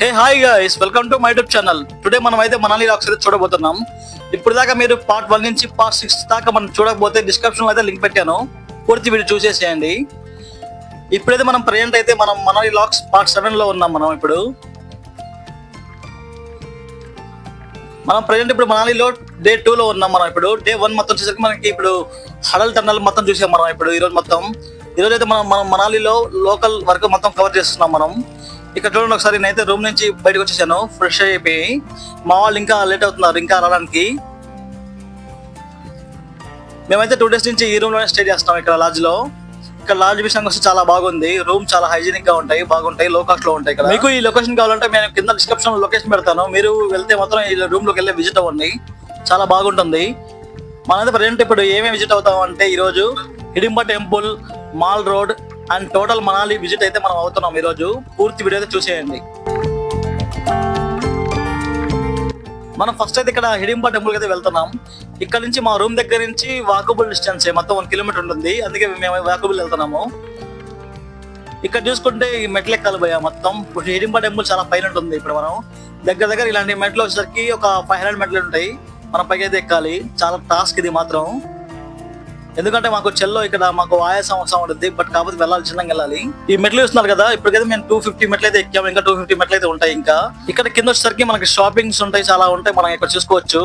Hey hi guys, welcome to my YouTube channel. Today మనం అయితే మనాలి లాక్స్ అయితే చూడబోతున్నాం. ఇప్పుడు దాకా మీరు పార్ట్ 1 నుంచి పార్ట్ 6 దాకా మనం చూడకపోతే డిస్క్రిప్షన్ లో అయితే లింక్ పెట్టాను, పూర్తి వీడియో చూసేసేయండి. ఇప్పుడైతే మనం ప్రెజెంట్ అయితే మనం మనాలి లాక్స్ పార్ట్ 7 లో ఉన్నాం. మనం ప్రెజెంట్ ఇప్పుడు మనాలిలో డే 2 లో ఉన్నాం. మనం ఇప్పుడు డే 1 మొత్తం వచ్చేసరికి మనకి ఇప్పుడు హడల్ టన్నల్ మొత్తం చూసాం. మనం ఇప్పుడు ఈరోజు అయితే మనం మనాలిలో లోకల్ వర్క్ మొత్తం కవర్ చేస్తున్నాం. మనం ఇక్కడ చూడండి ఒకసారి, నేనైతే రూమ్ నుంచి బయటకు వచ్చేసాను ఫ్రెష్ అయిపోయి. మా వాళ్ళు ఇంకా లేట్ అవుతున్నారు ఇంకా రావడానికి. మేమైతే 2 days నుంచి ఈ రూమ్ లోనే స్టే చేస్తాం ఇక్కడ లాడ్జ్ లో. ఇక్కడ లాడ్జ్ విషయానికి వస్తే చాలా బాగుంది. రూమ్ చాలా హైజీనిక్ గా ఉంటాయి, బాగుంటాయి, లో కాస్ట్ లో ఉంటాయి. ఇక్కడ మీకు ఈ లొకేషన్ కావాలంటే నేను కింద డిస్క్రిప్షన్ లో లొకేషన్ పెడతాను. మీరు వెళ్తే మాత్రం ఈ రూమ్ లోకి వెళ్ళి విజిట్ అవ్వండి, చాలా బాగుంటుంది. మనమైతే ప్రజెంట్ ఇప్పుడు ఏమేమి విజిట్ అవుతాం అంటే, ఈ రోజు Hidimba temple, mall road and total Manali visit అయితే మనం అవుతున్నాం. ఈ రోజు పూర్తి వీడియో అయితే చూసేయండి. మనం ఫస్ట్ అయితే ఇక్కడ హిడింబా టెంపుల్ అయితే వెళ్తున్నాం. ఇక్కడ నుంచి మా రూమ్ దగ్గర నుంచి వాకబుల్ డిస్టెన్స్ మొత్తం 1 kilometer ఉంటుంది, అందుకే మేము వాకబుల్ వెళ్తున్నాము. ఇక్కడ చూసుకుంటే ఈ మెట్లు ఎక్కాలి పోయా మొత్తం. హిడింబా టెంపుల్ చాలా పైన ఉంటుంది. ఇప్పుడు మనం దగ్గర ఇలాంటి మెట్లు వచ్చేసరికి ఒక 500 మెట్లు ఉంటాయి. మనం పైకి అయితే ఎక్కాలి, చాలా టాస్క్ ఇది మాత్రం. ఎందుకంటే మాకు చెల్లో ఇక్కడ మాకు ఆయాసం అవసరం ఉంటుంది, బట్ కాకపోతే వెళ్ళాలి, చిన్నగా వెళ్ళాలి. ఈ మెట్లు చూస్తున్నారు కదా, ఇప్పటికైతే మేము 250 మెట్లు అయితే ఎక్కాము, ఇంకా 250 మెట్లు అయితే ఉంటాయి. ఇంకా ఇక్కడ కింద వచ్చేసరికి మనకి షాపింగ్స్ ఉంటాయి, చాలా ఉంటాయి, మనం ఇక్కడ చూసుకోవచ్చు.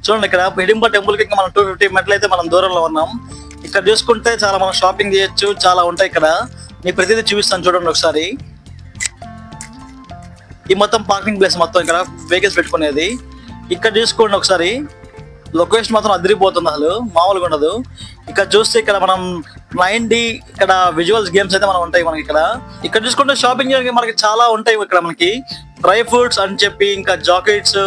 చూడండి, ఇక్కడ హిడింబా టెంపుల్ కి ఇంకా మనం 250 మెట్లు అయితే మనం దూరంలో ఉన్నాం. ఇక్కడ చూసుకుంటే చాలా మనం షాపింగ్ చేయొచ్చు, చాలా ఉంటాయి ఇక్కడ. మీకు ప్రతిదీ చూపిస్తాను చూడండి ఒకసారి. ఈ మొత్తం పార్కింగ్ ప్లేస్ మొత్తం ఇక్కడ వెహికల్స్ పెట్టుకునేది. ఇక్కడ చూసుకోండి ఒకసారి, లొకేషన్ మాత్రం అదిరిపోతుంది, అసలు మామూలుగా ఉండదు. ఇక్కడ చూస్తే ఇక్కడ మనం 9D ఇక్కడ విజువల్స్ గేమ్స్ అయితే మనం ఉంటాయి మనకి ఇక్కడ చూసుకుంటే షాపింగ్ చేయడానికి మనకి చాలా ఉంటాయి. ఇక్కడ మనకి డ్రై ఫ్రూట్స్ అని చెప్పి, ఇంకా జాకెట్స్,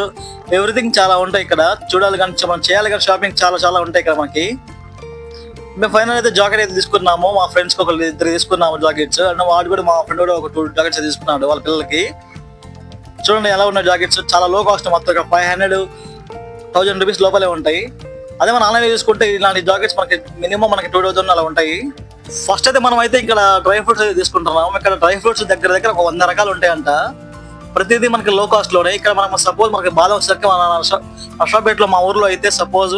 ఎవ్రీథింగ్ చాలా ఉంటాయి ఇక్కడ. చూడాలి కానీ మనం చేయాలి కానీ షాపింగ్ చాలా ఉంటాయి ఇక్కడ మనకి. మేము ఫైనల్ అయితే జాకెట్ అయితే తీసుకున్నాము, మా ఫ్రెండ్స్కి 2 తీసుకున్నాము జాకెట్స్. అండ్ వాడు కూడా, మా ఫ్రెండ్ కూడా ఒక 2 జాకెట్స్ తీసుకున్నాడు వాళ్ళ పిల్లలకి. చూడండి ఎలా ఉన్నాయి జాకెట్స్, చాలా లో కాస్ట్, మొత్తం 500-1000 రూపీస్ లోపలే ఉంటాయి. అదే మనం ఆన్లైన్ చూసుకుంటే ఇలాంటి జాకెట్స్ మనకి మినిమం మనకి 2000 అలా ఉంటాయి. ఫస్ట్ అయితే మనం అయితే ఇక్కడ డ్రై ఫ్రూట్స్ అయితే తీసుకుంటున్నాం. ఇక్కడ డ్రై ఫ్రూట్స్ దగ్గర ఒక 100 రకాలు ఉంటాయంట. ప్రతిదీ మనకి లో కాస్ట్ లోనే. ఇక్కడ మనం సపోజ్ మనకి బాదం వచ్చేసరికి మన అషాపేట్ లో, మా ఊర్లో అయితే సపోజ్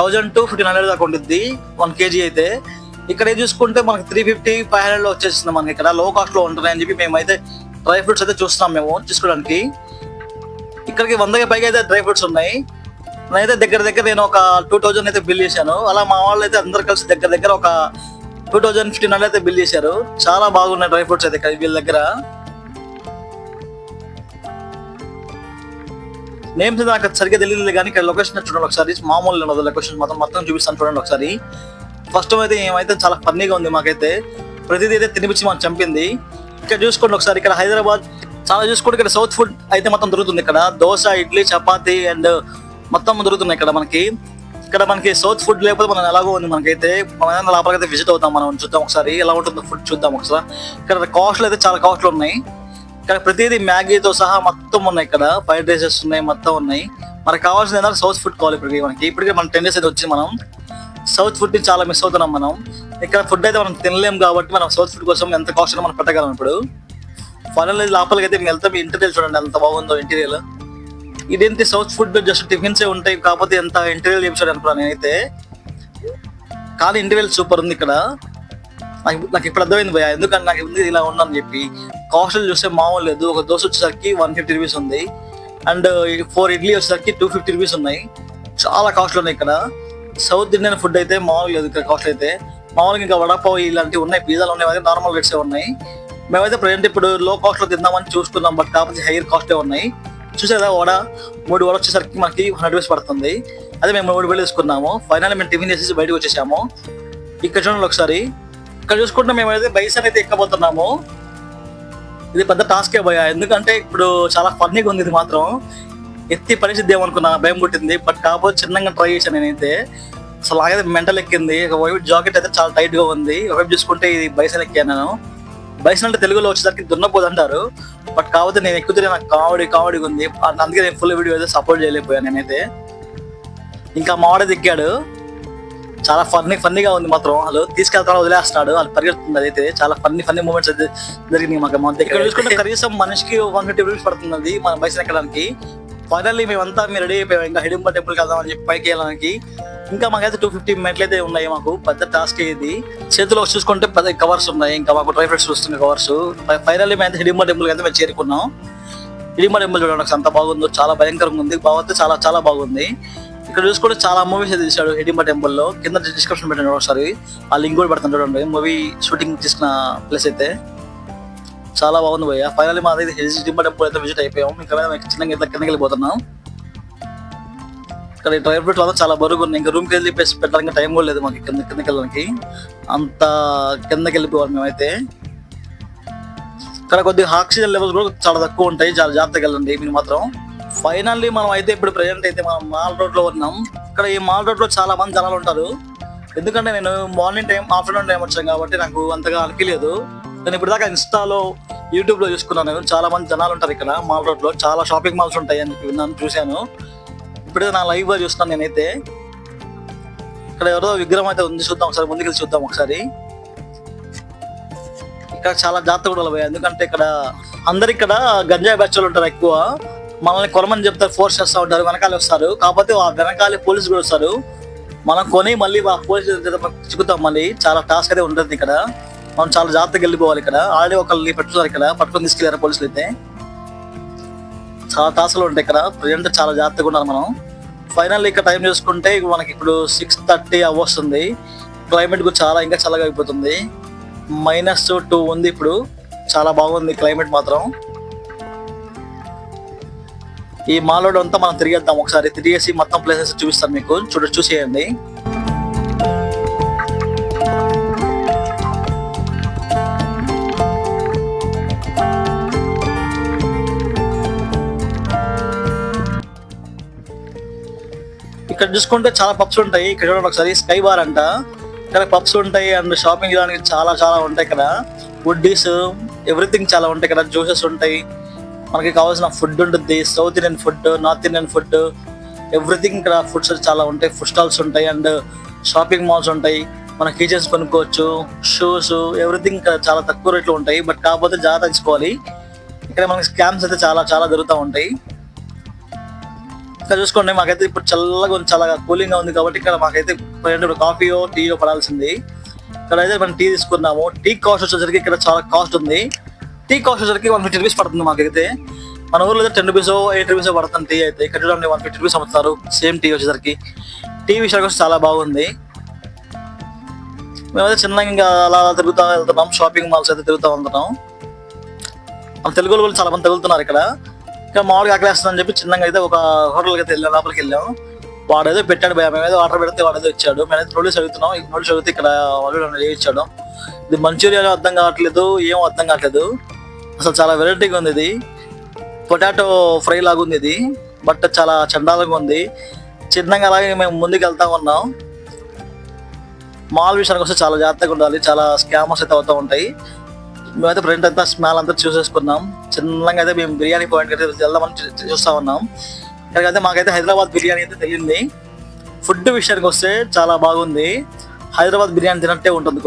1000 to 1500 దాకా ఉంటుంది 1 kg అయితే. ఇక్కడ ఏం చూసుకుంటే మనకి 350-500 లో వచ్చేస్తుంది మనకి. ఇక్కడ లో కాస్ట్ లో ఉంటుంది అని చెప్పి మేమైతే డ్రై ఫ్రూట్స్ అయితే చూస్తున్నాం మేము తీసుకోవడానికి. ఇక్కడికి 100కి పైగా అయితే డ్రై ఫ్రూట్స్ ఉన్నాయి. నేనైతే దగ్గర నేను ఒక 2000 అయితే బిల్ చేశాను. అలా మా వాళ్ళు అయితే అందరు కలిసి దగ్గర ఒక 2000-1500 అయితే బిల్ చేశారు. చాలా బాగున్నాయి డ్రై ఫ్రూట్స్ అయితే వీళ్ళ దగ్గర. నేమ్స్ నాకు సరిగ్గా తెలియదు కానీ ఇక్కడ లొకేషన్ చూడండి ఒకసారి, మామూలు ఉండదు లొకేషన్, మొత్తం చూపిస్తాను చూడండి ఒకసారి. ఫస్ట్ అయితే ఏమైతే చాలా ఫన్నీగా ఉంది మాకైతే, ప్రతిదీ అయితే తినిపించి మనం చంపింది. ఇక్కడ చూసుకోండి ఒకసారి, ఇక్కడ హైదరాబాద్ చాలా చూసుకోండి. ఇక్కడ సౌత్ ఫుడ్ అయితే మొత్తం దొరుకుతుంది. ఇక్కడ దోశ, ఇడ్లీ, చపాతి అండ్ మొత్తం దొరుకుతున్నాయి ఇక్కడ మనకి. ఇక్కడ మనకి సౌత్ ఫుడ్ లేకపోతే మనం ఎలాగో ఉంది మనకైతే. మనం లోపలికైతే విజిట్ అవుతాం, మనం చూద్దాం ఒకసారి ఎలా ఉంటుందో ఫుడ్ చూద్దాం ఒకసారి. ఇక్కడ కాస్ట్లు అయితే చాలా కాస్ట్లు ఉన్నాయి. ఇక్కడ ప్రతిదీ మ్యాగీతో సహా మొత్తం ఉన్నాయి. ఇక్కడ ఫ్రైడ్ రైసెస్ ఉన్నాయి, మొత్తం ఉన్నాయి. మనకు కావాల్సింది ఏంటంటే సౌత్ ఫుడ్ కావాలి ఇప్పటికే మనం 10 days అయితే వచ్చి మనం సౌత్ ఫుడ్ ని చాలా మిస్ అవుతున్నాం మనం. ఇక్కడ ఫుడ్ అయితే మనం తినలేం కాబట్టి మనం సౌత్ ఫుడ్ కోసం ఎంత కాస్ట్ మనం పెట్టగలం. ఇప్పుడు ఫైనల్ లోపలికి అయితే మేము వెళ్తాం. ఇంటీరియల్ చూడండి ఎంత బాగుందో ఇంటీరియల్. ఇదేంటి సౌత్ ఫుడ్ జస్ట్ టిఫిన్సే ఉంటాయి, కాకపోతే ఎంత ఇంటీరియల్ చేయించాడు అనుకున్నాను నేనైతే. కానీ ఇంటీరియల్ సూపర్ ఉంది ఇక్కడ. నాకు ఇప్పుడు అర్థమైంది భయ, ఎందుకంటే నాకు ఉంది ఇలా ఉందని చెప్పి. కాస్ట్లు చూస్తే మామూలు లేదు. ఒక దోశ వచ్చేసరికి 150 రూపీస్ ఉంది, అండ్ 4 ఇడ్లీ వచ్చేసరికి 250 రూపీస్ ఉన్నాయి. చాలా కాస్ట్లు ఉన్నాయి ఇక్కడ. సౌత్ ఇండియన్ ఫుడ్ అయితే మామూలు లేదు ఇక్కడ కాస్ట్ అయితే. మామూలుగా ఇంకా వడాపావ్ ఇలాంటివి ఉన్నాయి, పిజ్జాలు ఉన్నాయి, నార్మల్ రేట్సే ఉన్నాయి. మేమైతే ప్రజెంట్ ఇప్పుడు లో కాస్ట్ లో తిందామని చూసుకున్నాం, బట్ కాకపోతే హైయర్ కాస్టే ఉన్నాయి. చూసేదా 3 వడ వచ్చేసరికి మనకి 100 రూపీస్ పడుతుంది. అదే మేము 3 వేలు తీసుకున్నాము. ఫైనల్ మేము టిఫిన్ చేసేసి బయటకు వచ్చేసాము. ఇక్కడ చూడండి ఒకసారి, ఇక్కడ చూసుకుంటే మేమైతే బైసన్ అయితే ఎక్కబోతున్నాము. ఇది పెద్ద టాస్కే భయ, ఎందుకంటే ఇప్పుడు చాలా ఫన్నీగా ఉంది. ఇది మాత్రం ఎత్తి పరిస్థితి ఏమనుకున్నా, భయం పుట్టింది, బట్ కాకపోతే చిన్నగా ట్రై చేశాను నేనైతే. అసలు అలాగే మెంటల్ ఎక్కింది. ఒకవైపు జాకెట్ అయితే చాలా టైట్ గా ఉంది, ఒకవైపు చూసుకుంటే ఇది బైసన్ ఎక్కాను నేను. బైసన్ అంటే తెలుగులో వచ్చేసరికి దున్నపోదు అంటారు, బట్ కాకపోతే నేను ఎక్కుతే నాకు కామెడీగా ఉంది. అందుకే నేను ఫుల్ వీడియో అయితే సపోర్ట్ చేయలేకపోయాను నేనైతే. ఇంకా మావాడే దిక్కాడు, చాలా ఫన్నీగా ఉంది మాత్రం. వాళ్ళు తీసుకెళ్తాడు, వదిలేస్తాడు, వాళ్ళు పరిగెడుతుంది. అదైతే చాలా ఫన్నీ మూమెంట్స్ అయితే జరిగింది మాకు మధ్య. ఇక్కడ చూసుకుంటే కనీసం మనిషికి 150 రూపీస్ పడుతుంది మన బైసన్ ఎక్కడానికి. ఫైనల్లీ మేమంతా రెడీ అయిపోయాం ఇంకా హిడింబా టెంపుల్కి వెళ్దామని చెప్పి పైకి వెళ్ళడానికి. ఇంకా మాకైతే 250 మెట్లు అయితే ఉన్నాయి. మాకు పెద్ద టాస్క్ ఇది. చేతిలో చూసుకుంటే పెద్ద కవర్స్ ఉన్నాయి, ఇంకా మాకు డ్రై ఫ్రూట్స్ వస్తున్నాయి కవర్స్. ఫైనల్లీ మేము అయితే హిడింబా టెంపుల్కి అయితే మేము చేరుకున్నాం. హిడింబా టెంపుల్ చూడండి అంత బాగుందో, చాలా భయంకరంగా ఉంది. బాగుంది, చాలా బాగుంది. ఇక్కడ చూసుకుంటే చాలా మూవీస్ అయితే తీసాడు హిడింబా టెంపుల్ లో. కింద డిస్క్రిప్షన్ పెట్టండి ఒకసారి, ఆ లింక్ కూడా పెడతాను చూడండి. మూవీ షూటింగ్ తీసుకున్న ప్లేస్ అయితే చాలా బాగుంది భయ్య. ఫైనల్లీ మా అయితే హిడింబా టెంపుల్ అయితే విజిట్ అయిపోయాం. ఇంకా చిన్నగా ఇట్లా కిందకి వెళ్ళిపోతున్నాం. ఇక్కడ డ్రై ఫ్రూట్లు అంతా చాలా బరువుగా ఉన్నాయి. ఇంకా రూమ్కి వెళ్ళి పెట్టడానికి టైం కూడా లేదు మాకు కిందకి వెళ్ళడానికి. అంత కిందకి వెళ్ళిపోవాలి మేమైతే. ఇక్కడ కొద్దిగా ఆక్సిజన్ లెవెల్స్ కూడా చాలా తక్కువ ఉంటాయి, చాలా జాగ్రత్తగా వెళ్ళండి మీరు మాత్రం. ఫైనల్లీ మనం అయితే ఇప్పుడు ప్రెజెంట్ అయితే మనం మాల్ రోడ్ లో ఉన్నాం. ఇక్కడ ఈ మాల్ రోడ్ లో చాలా మంది జనాలు ఉంటారు. ఎందుకంటే నేను మార్నింగ్ టైం ఆఫ్టర్నూన్ టైం వచ్చాను కాబట్టి నాకు అంతగా అనిపించలేదు. నేను ఇప్పుడు దాకా ఇన్స్టాలో యూట్యూబ్ లో చూసుకున్నాను, చాలా మంది జనాలు ఉంటారు ఇక్కడ మాల్ రోడ్ లో. చాలా షాపింగ్ మాల్స్ ఉంటాయి అని విన్నాను, చూశాను. ఇప్పుడే నా లైవ్ గా చూస్తున్నాను నేనైతే. ఇక్కడ ఎవరో విగ్రహం అయితే ఉంది, చూద్దాం ఒకసారి, ముందుకెళ్ళి చూద్దాం ఒకసారి. ఇక్కడ చాలా జాగ్రత్త కూడా పోయాయి, ఎందుకంటే ఇక్కడ అందరు ఇక్కడ గంజాయి బ్యాచ్లు ఉంటారు ఎక్కువ. మనల్ని కొనమని చెప్తారు, ఫోర్స్ చేస్తూ ఉంటారు, వెనకాల వస్తారు. కాకపోతే ఆ వెనకాలే పోలీసు కూడా వస్తారు. మనం కొని మళ్ళీ పోలీసు చిక్కుతాం. మళ్ళీ చాలా టాస్క్ అయితే ఉంటుంది ఇక్కడ. మనం చాలా జాగ్రత్తగా వెళ్ళిపోవాలి. ఇక్కడ ఆల్రెడీ ఒకళ్ళని పెట్టుకున్నారు, ఇక్కడ పట్టుకొని తీసుకెళ్లారు పోలీసులు అయితే. చాలా టాస్క్లు ఉంటాయి ఇక్కడ. ప్రజెంట్ చాలా జాగ్రత్తగా ఉన్నారు మనం. ఫైనల్ ఇక్కడ టైం చూసుకుంటే మనకి ఇప్పుడు 6:30 అవ్వస్తుంది. క్లైమేట్ కూడా చాలా ఇంకా చల్లగా అయిపోతుంది. -2 ఉంది ఇప్పుడు. చాలా బాగుంది క్లైమేట్ మాత్రం. ఈ మాల్ రోడ్ అంతా మనం తిరిగేద్దాం ఒకసారి. తిరిగేసి మొత్తం ప్లేసెస్ చూపిస్తాను మీకు, చూసేయండి. ఇక్కడ చూసుకుంటే చాలా పబ్స్ ఉంటాయి. ఇక్కడ చూడండి ఒకసారి, స్కై బార్ అంట. ఇక్కడ పబ్స్ ఉంటాయి అండ్ షాపింగ్ చేయడానికి చాలా ఉంటాయి ఇక్కడ. వుడ్డీస్, ఎవ్రీథింగ్ చాలా ఉంటాయి ఇక్కడ. జ్యూసెస్ ఉంటాయి, మనకి కావాల్సిన ఫుడ్ ఉంటుంది. South Indian food, north Indian food, everything ఇక్కడ ఫుడ్స్ చాలా ఉంటాయి. ఫుడ్ స్టాల్స్ ఉంటాయి అండ్ షాపింగ్ మాల్స్ ఉంటాయి. మన కిచెన్స్ కొనుక్కోవచ్చు, షూస్, ఎవ్రీథింగ్ ఇక్కడ చాలా తక్కువ రేట్లో ఉంటాయి. బట్ కాకపోతే జాగ్రత్త తీసుకోవాలి. ఇక్కడ మనకి స్కామ్స్ అయితే చాలా జరుగుతూ ఉంటాయి. ఇక్కడ చూసుకోండి, మాకైతే ఇప్పుడు చల్లగా ఉంది, చాలా కూలింగ్ గా ఉంది కాబట్టి ఇక్కడ మాకైతే కాఫీయో టీయో పడాల్సింది. ఇక్కడ అయితే మనం టీ తీసుకున్నాము. టీ కాస్ట్ వచ్చేసరికి ఇక్కడ చాలా కాస్ట్ ఉంది. టీ కాస్ట్ వచ్చేసరికి 150 రూపీస్ పడుతుంది మాకైతే. మన ఊర్లో అయితే 10 రూపీస్ 8 రూపీస్ పడుతుంది టీ అయితే. ఇక్కడ చూడండి 150 రూపీస్ అమ్ముతారు సేమ్ టీ వచ్చేసరికి. టీ విషయానికి వచ్చి చాలా బాగుంది. మేమైతే చిన్నగా ఇంకా అలా తిరుగుతూ వెళ్తున్నాం. షాపింగ్ మాల్స్ అయితే తిరుగుతూ వెళ్తున్నాం. మన తెలుగు వాళ్ళు చాలా మంది తగులుతున్నారు ఇక్కడ. ఇక్కడ మామూలుగా ఆకలేస్తుందని చెప్పి చిన్నగా అయితే ఒక హోటల్కి అయితే వెళ్ళాం, లోపలికి వెళ్ళాం. వాడేదో పెట్టాడు భయ, మేమైతే ఆర్డర్ పెడితే వాడేదో ఇచ్చాడు. మేమైతే నూడిల్స్ అడుగుతున్నాం. ఈ నూడిల్స్ అడిగితే ఇక్కడ వాళ్ళు ఇచ్చాడు. ఇది మంచూరియా అర్థం కావట్లేదు, ఏం అర్థం కావట్లేదు. అసలు చాలా వెరైటీగా ఉంది. ఇది పొటాటో ఫ్రై లాగా ఉంది ఇది, బట్ చాలా చండాలంగా ఉంది. చిన్నగా అలాగే మేము ముందుకు వెళ్తా ఉన్నాం. మాల్ విషయానికి వస్తే చాలా జాగ్రత్తగా ఉండాలి. చాలా స్కామర్స్ అయితే అవుతూ ఉంటాయి. మేమైతే ఫ్రెండ్ అంతా స్మెల్ అంతా చూసేసుకున్నాం. చిన్నగా అయితే మేము బిర్యానీ పాయింట్ అయితే వెళ్దామని చూస్తా ఉన్నాం. ఇక్కడికైతే మాకైతే హైదరాబాద్ బిర్యానీ అయితే తెలియంది. ఫుడ్ విషయానికి వస్తే చాలా బాగుంది. హైదరాబాద్ బిర్యానీ తినట్టే ఉంటుంది.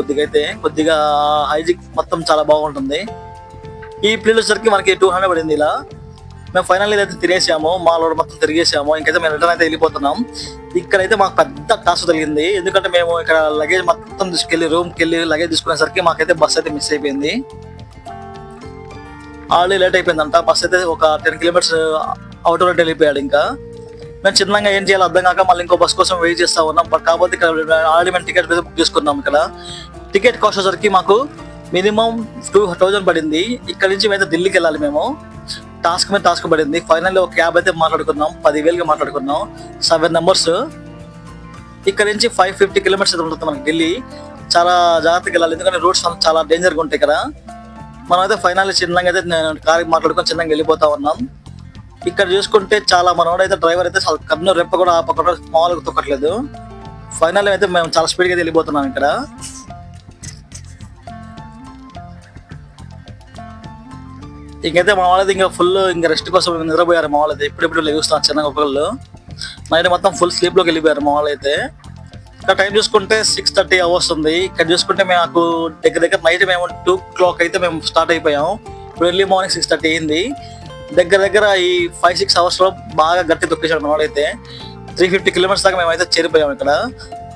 కొద్దిగా హైజిక్ మొత్తం చాలా బాగుంటుంది. ఈ ప్లేస్ వచ్చరికి మనకి 200 పడింది. ఇలా మేము ఫైనల్ అయితే తినేసాము, మాల్ రోడ్ మొత్తం తిరిగేసాము. ఇంకైతే మేము రిటర్న్ అయితే వెళ్ళిపోతున్నాం. ఇక్కడైతే మాకు పెద్ద టాస్క్ జరిగింది. ఎందుకంటే మేము ఇక్కడ లగేజ్ మొత్తం తీసుకెళ్ళి రూమ్కి వెళ్ళి లగేజ్ తీసుకునేసరికి మాకైతే బస్ అయితే మిస్ అయిపోయింది. ఆల్రెడీ లేట్ అయిపోయిందంట. బస్ అయితే ఒక 10 కిలోమీటర్స్ అవుట్ రోడ్ వెళ్ళిపోయాడు. ఇంకా మేము చిన్నగా ఏం చేయాలో అర్థం కాక మళ్ళీ ఇంకో బస్ కోసం వెయిట్ చేస్తా ఉన్నాం. బట్ కాకపోతే ఇక్కడ ఆల్రెడీ మేము టికెట్ బుక్ చేసుకున్నాం. ఇక్కడ టికెట్ కాస్ట్ వచ్చరికి మాకు మినిమం 2000 పడింది. ఇక్కడ నుంచి మేము ఢిల్లీకి వెళ్ళాలి. మేము టాస్క్ పడింది. ఫైనల్లీ ఒక క్యాబ్ అయితే మాట్లాడుకున్నాం, 10,000గా మాట్లాడుకున్నాం. 7 మెంబర్స్. ఇక్కడ నుంచి 550 కిలోమీటర్స్ అయితే ఉంటుంది మనకి ఢిల్లీ. చాలా జాగ్రత్తగా వెళ్ళాలి, ఎందుకంటే రోడ్స్ చాలా డేంజర్గా ఉంటాయి ఇక్కడ. మనం అయితే ఫైనల్లీ చిన్నగా అయితే కార్ మాట్లాడుకొని చిన్నగా వెళ్ళిపోతా ఉన్నాం. ఇక్కడ చూసుకుంటే చాలా మనోడైతే డ్రైవర్ అయితే కన్ను రెప్ప కూడా ఆపకుండా మామూలుగా తొక్కట్లేదు. ఫైనల్ అయితే మేము చాలా స్పీడ్గా వెళ్ళిపోతున్నాం. ఇక్కడ ఇంకైతే మా వాళ్ళది ఇంకా ఫుల్ ఇంకా రెస్ట్ కోసం నిద్రపోయారు. మా వాళ్ళైతే ఇప్పుడిప్పుడు లెగుస్తున్నారు చిన్నగా ఒకళ్ళు. నైట్ మొత్తం ఫుల్ స్లీప్లోకి వెళ్ళిపోయారు మా వాళ్ళు అయితే. ఇక్కడ టైం చూసుకుంటే 6:30 వస్తుంది. ఇక్కడ చూసుకుంటే మాకు దగ్గర నైట్ మేము 2 అయితే మేము స్టార్ట్ అయిపోయాం. ఇప్పుడు ఎర్లీ మార్నింగ్ 6:30 అయింది. దగ్గర ఈ 5-6 అవర్స్ లో బాగా గట్టి తొక్కేసాడు మా వాడైతే. 350 కిలోమీటర్స్ దాకా మేమైతే చేరిపోయాం. ఇక్కడ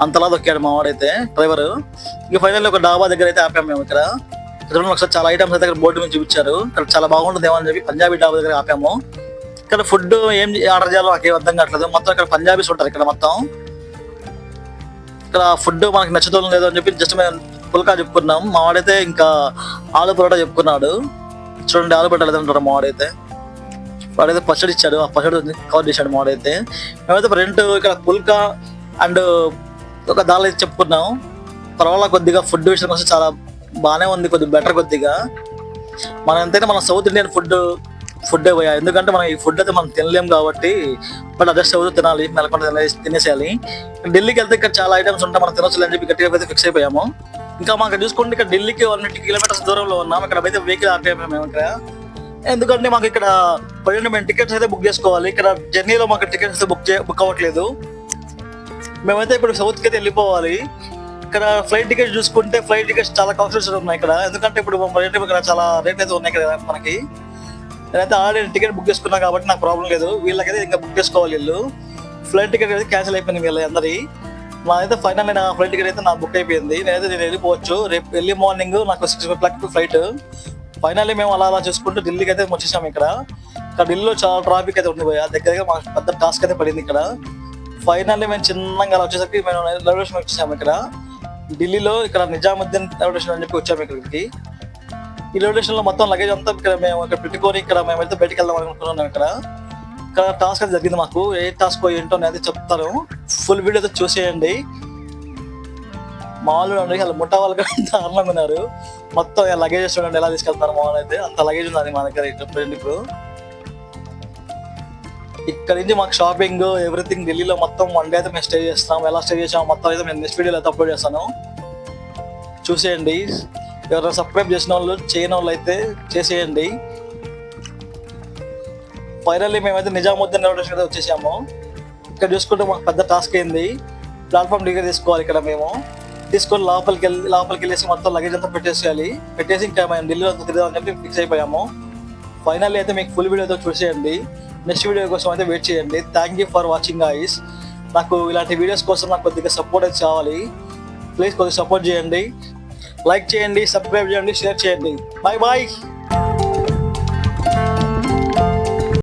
అంతలా తొక్కాడు మా వాడైతే డ్రైవర్. ఇక ఫైనల్ ఒక డాబా దగ్గర అయితే ఆపాము మేము. ఇక్కడ ఒకసారి చాలా ఐటమ్స్ అయితే బోర్డు మీద చూపించారు. ఇక్కడ చాలా బాగుంటుంది ఏమని చెప్పి పంజాబీ డాబా దగ్గర ఆపాము. ఇక్కడ ఫుడ్ ఏం ఆర్డర్ చేయాలో నాకేం అర్థం కావట్లేదు. మొత్తం ఇక్కడ పంజాబీస్ ఉంటారు ఇక్కడ మొత్తం. ఇక్కడ ఫుడ్ మనకి నచ్చుతుందో లేదో అని చెప్పి జస్ట్ మేము పుల్కా చెప్పుకున్నాం. మా వాడైతే ఇంకా ఆలు పరోటా చెప్పుకున్నాడు. చూడండి ఆలు పరోటా లేదంటారు మా వాడైతే. వాడైతే పచ్చడి ఇచ్చాడు. ఆ పచ్చడి కవర్ చేశాడు మా వాడైతే. మేమైతే రెంట్ ఇక్కడ పుల్కా అండ్ ఒక దాల్ అయితే చెప్పుకున్నాం. పర్వాలా కొద్దిగా ఫుడ్ విషయం వస్తే చాలా బాగానే ఉంది, కొద్దిగా బెటర్ కొద్దిగా. మనం ఎంతైనా మన సౌత్ ఇండియన్ ఫుడ్ పోయా, ఎందుకంటే మనం ఈ ఫుడ్ అయితే మనం తినలేం కాబట్టి బట్ అడ్జస్ట్ అవుతూ తినాలి, మెలకుండా తినేసేయాలి. ఢిల్లీకి వెళ్తే ఇక్కడ చాలా ఐటమ్స్ ఉంటాయి, మనం తినొచ్చు అని చెప్పి గట్టిగా అయితే ఫిక్స్ అయిపోయాము. ఇంకా మాకు చూసుకుంటే ఇక్కడ ఢిల్లీకి 180 కిలోమీటర్స్ దూరంలో ఉన్నాం. ఇక్కడ అయితే వెహికల్ ఆపేయాము మేము ఇక్కడ. ఎందుకంటే మాకు ఇక్కడ మేము టికెట్స్ అయితే బుక్ చేసుకోవాలి. ఇక్కడ జర్నీలో మాకు టికెట్స్ బుక్ అవ్వట్లేదు. మేమైతే ఇప్పుడు సౌత్కి అయితే వెళ్ళిపోవాలి. ఇక్కడ ఫ్లైట్ టికెట్స్ చూసుకుంటే ఫ్లైట్ టికెట్స్ చాలా కాస్ట్లీస్ ఉన్నాయి ఇక్కడ. ఎందుకంటే ఇప్పుడు ఇక్కడ చాలా రేట్ అయితే ఉన్నాయి కదా మనకి. నేనైతే ఆల్రెడీ టికెట్ బుక్ చేసుకున్నా కాబట్టి నాకు ప్రాబ్లం లేదు. వీళ్ళకైతే ఇంకా బుక్ చేసుకోవాలి. వీళ్ళు ఫ్లైట్ టికెట్ అయితే క్యాన్సిల్ అయిపోయింది వీళ్ళ అందరి. నాదైతే ఫైనల్ నా ఫ్లైట్ టికెట్ అయితే నాకు బుక్ అయిపోయింది. నేను వెళ్ళిపోవచ్చు. రేపు ఎర్లీ మార్నింగ్ నాకు 6 ఫ్లైట్. ఫైనల్లీ మేము అలా చూసుకుంటూ ఢిల్లీకి అయితే వచ్చేసాము. ఇక్కడ ఢిల్లీలో చాలా ట్రాఫిక్ అయితే ఉండిపోయా. దగ్గరగా మాకు పెద్ద టాస్క్ అయితే పడింది ఇక్కడ. ఫైనల్లీ మేము చిన్నగా అలా వచ్చేసరికి మేము రైల్వే స్టేషన్ వచ్చేసాము. ఇక్కడ ఢిల్లీలో ఇక్కడ నిజాముద్దీన్ రైల్వే స్టేషన్ అని చెప్పి వచ్చాము ఇక్కడికి. ఈ రైల్వే స్టేషన్ లో మొత్తం లగేజ్ అంతా ఇక్కడ మేము ఇక్కడ పెట్టుకొని ఇక్కడ మేమైతే బయటకు వెళ్దాం అనుకుంటున్నాం. ఇక్కడ టాస్క్ అయితే జరిగింది మాకు. ఏ టాస్క్ ఏంటో అనేది చెప్తాను. ఫుల్ వీడియో అయితే చూసేయండి. మామూలు అసలు ముఠా వాళ్ళు కూడా దారుణంగా ఉన్నారు. మొత్తం లగేజ్ చూడండి ఎలా తీసుకెళ్తారు. మామూలు అయితే అంత లగేజ్ ఉంది మా దగ్గర ఇప్పుడు. ఇక్కడ నుంచి మాకు షాపింగ్ ఎవ్రీథింగ్ ఢిల్లీలో మొత్తం 1 డే అయితే మేము స్టే చేస్తాం. ఎలా స్టే చేసాము మొత్తం అయితే నేను నెక్స్ట్ వీడియోలో అయితే అప్లోడ్ చేస్తాను, చూసేయండి. ఎవరైనా సబ్స్క్రైబ్ చేసిన వాళ్ళు చేయని వాళ్ళు అయితే చేసేయండి. ఫైనల్లీ మేమైతే నిజాముద్దీన్ రైల్వే స్టేషన్ అయితే వచ్చేసాము. ఇక్కడ చూసుకుంటే మాకు పెద్ద టాస్క్ అయింది. ప్లాట్ఫామ్ టికెట్ తీసుకోవాలి. ఇక్కడ మేము తీసుకొని లోపలికి వెళ్ళేసి మొత్తం లగేజ్ అంతా పెట్టేసి ఇంకా మేము ఢిల్లీలో తిరిగామని చెప్పి ఫిక్స్ అయిపోయాము. ఫైనల్లీ అయితే మీకు ఫుల్ వీడియో అయితే చూసేయండి. నెక్స్ట్ వీడియో కోసం అయితే వెయిట్ చేయండి. Thank you for watching guys. నాకు ఇలాంటి వీడియోస్ కోసం నాకు కొద్దిగా సపోర్ట్ అయితే కావాలి. ప్లీజ్ కొద్దిగా సపోర్ట్ చేయండి, లైక్ చేయండి, సబ్స్క్రైబ్ చేయండి, షేర్ చేయండి. Bye bye.